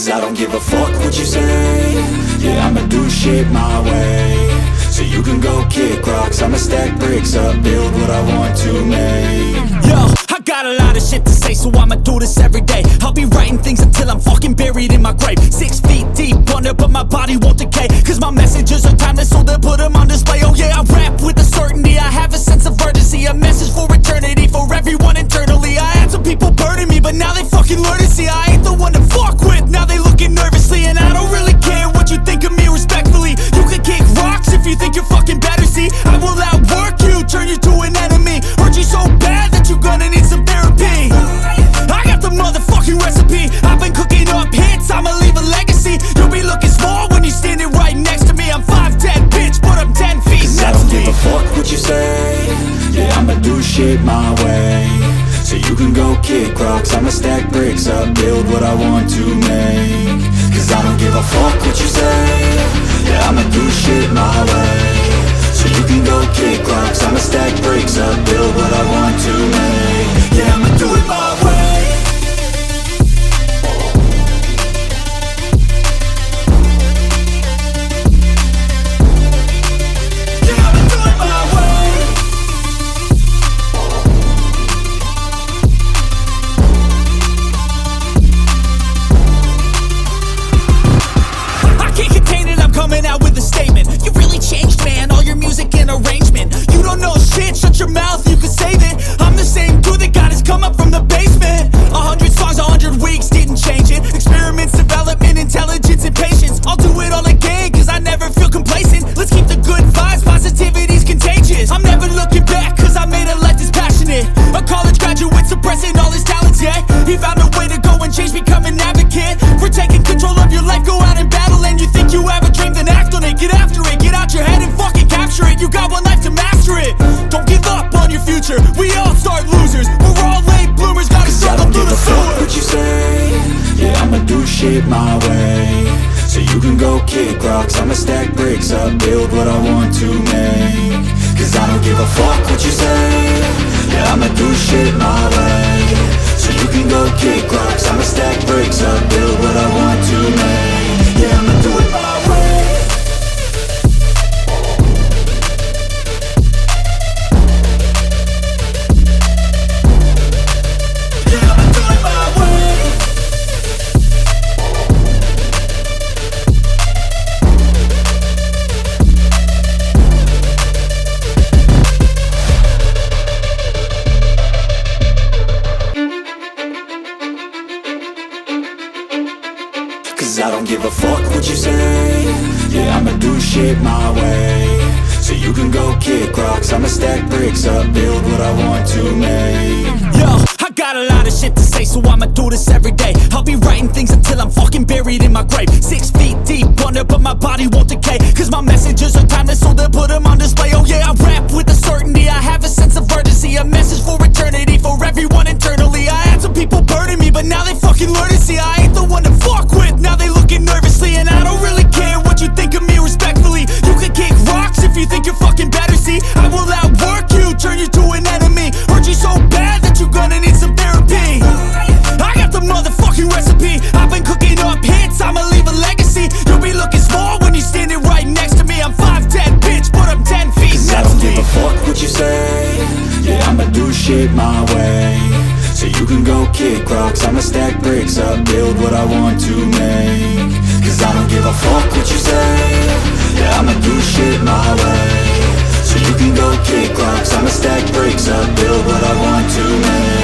Cause I don't give a fuck what you say. Yeah, I'ma do shit my way. So you can go kick rocks, I'ma stack bricks up, build what I want to make. Yo, I got a lot of shit to say, so I'ma do this every day. I'll be writing things until I'm fucking buried in my grave. 6 feet deep under, but my body won't decay. Cause my messages are timeless, so they'll put them on display. Oh yeah, I rap with a certainty, I have a sense of urgency. A message for eternity, for everyone internally. I had some people burning me, but now they fucking learn to see I ain't the one to fuck with, now they looking nervously. And I don't really care what you think of me, respectfully. You can kick rocks if you think you're fucking better, see. I will outwork you, turn you to an enemy. Hurt you so bad that you're gonna need some therapy. I got the motherfucking recipe, I've been cooking up hits, I'ma leave a legacy. You'll be looking small when you're standing right next to me. I'm 5'10", bitch, but I'm 10 feet. Cause I don't give a fuck what you say. Yeah, I'ma do shit my way. So you can go kick rocks, I'ma stack bricks up, build what I want to make. Cause I don't give a fuck what you say. Yeah, I'ma do shit my way. So you can go kick rocks, I'ma stack bricks up, build what I want to make. Yeah, I'ma do it my way. Coming out with a statement. You really changed, man, all your music and arrangement. You don't know shit, shut your mouth, you can save it. I'm the same dude that got his come up from the basement. 100 songs, 100 weeks, didn't change it. Experiments, development, intelligence, and patience. I'll do it all again, cause I never feel complacent. Let's keep the good vibes, positivity's contagious. I'm never looking back, cause I made a life that's passionate. A college graduate suppressing all his talents, yeah. He found a way to go and change, become an advocate for taking control of your life, go out and battle. And you think you have a dream, then act on it, get after it, get out your head and fucking capture it. You got one life to master it. Don't give up on your future, we all start losers. We're all late bloomers, gotta struggle through the sewer. Fuck what you say. Yeah, I'ma do shit my way. So you can go kick rocks, I'ma stack bricks up, build what I want to make. Cause I don't give a fuck what you say. Yeah, I'ma do shit my way. So you can go kick rocks, I'ma stack bricks up, build what I want to make. Yeah, I'ma do it my way. Cause I don't give a fuck what you say. Yeah, I'ma do shit my way. So you can go kick rocks, I'ma stack bricks up, build what I want to make. Yo, I got a lot of shit to say, so I'ma do this every day. I'll be writing things until I'm fucking buried in my grave. 6 feet deep under, but my body won't decay. Cause my messages are timeless, so they'll put them on display. Oh yeah, I rap with a certainty, I have a sense of urgency. A message for eternity, for everyone internally. I had some people burning me, but now they fucking learn to see I ain't the one to fuck with, now they looking nervously. And I don't really care what you think of me, respectfully. You can kick rocks if you think you're fucking better, see. I will outwork you, turn you to an enemy. Hurt you so bad that you're gonna need some therapy. I got the motherfucking recipe, I've been cooking up hits, I'ma leave a legacy. You'll be looking small when you're standing right next to me. I'm 5'10", bitch, but I'm 10 feet. Cause I don't give a fuck what you say. Yeah, I'ma do shit my way. So you can go kick rocks, I'ma stack bricks up, build what I want to make. Cause I don't give a fuck what you say. Yeah, I'ma do shit my way. So you can go kick rocks, I'ma stack bricks up, build what I